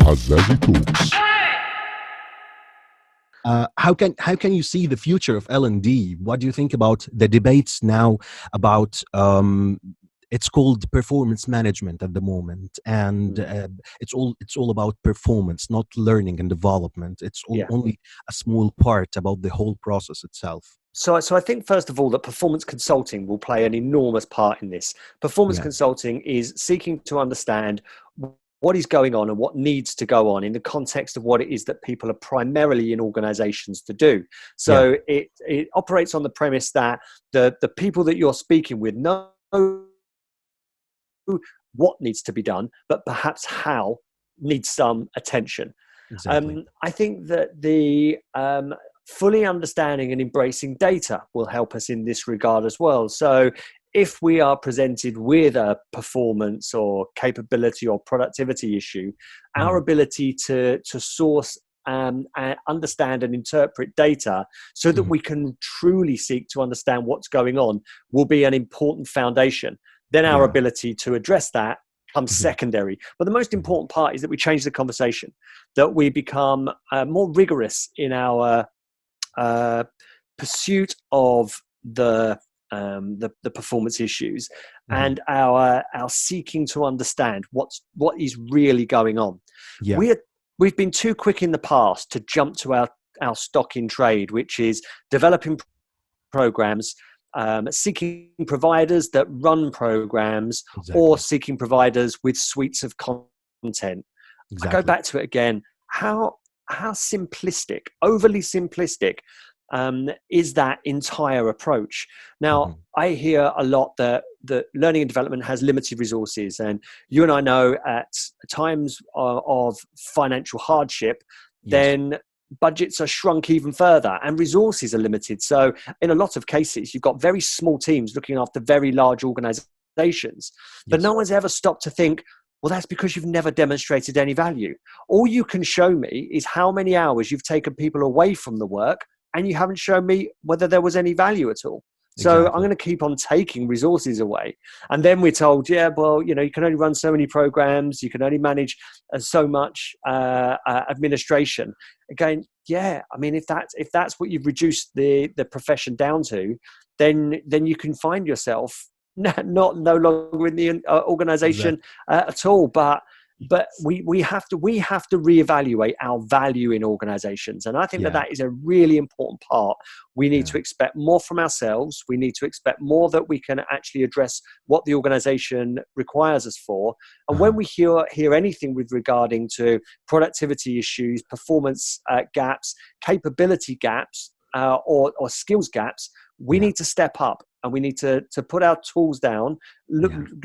Azzazy Talks. How can you see the future of L&D? What do you think about the debates now about it's called performance management at the moment, and it's all about performance, not learning and development. It's only a small part about the whole process itself. So I think, first of all, that performance consulting will play an enormous part in this. Performance consulting is seeking to understand what is going on and what needs to go on in the context of what it is that people are primarily in organizations to do. So it operates on the premise that the people that you're speaking with know what needs to be done, but perhaps how needs some attention. Exactly. I think that the fully understanding and embracing data will help us in this regard as well. So if we are presented with a performance or capability or productivity issue, our ability to source and understand and interpret data so that we can truly seek to understand what's going on will be an important foundation. Then our ability to address that comes secondary. But the most important part is that we change the conversation, that we become more rigorous in our pursuit of the performance issues and our seeking to understand what is really going on. We've been too quick in the past to jump to our stock in trade, which is developing programs, seeking providers that run programs, or seeking providers with suites of content. I go back to it again. How simplistic, overly simplistic, is that entire approach? Now, I hear a lot that learning and development has limited resources, and you and I know at times of financial hardship, then budgets are shrunk even further and resources are limited. So in a lot of cases, you've got very small teams looking after very large organizations, but no one's ever stopped to think, well, that's because you've never demonstrated any value. All you can show me is how many hours you've taken people away from the work, and you haven't shown me whether there was any value at all. So I'm going to keep on taking resources away. And then we're told, you can only run so many programs, you can only manage so much administration. Again, if that's what you've reduced the profession down to, then you can find yourself no longer in the organization at all. But we have to reevaluate our value in organizations, and I think that is a really important part. We need to expect more from ourselves. We need to expect more that we can actually address what the organization requires us for. And when we hear anything with regarding to productivity issues, performance gaps, capability gaps, or skills gaps, we need to step up. And we need to put our tools down,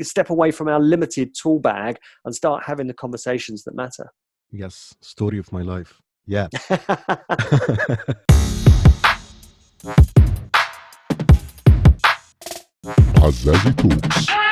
step away from our limited tool bag, and start having the conversations that matter. Yes, story of my life. Yeah. Azzazy Talks.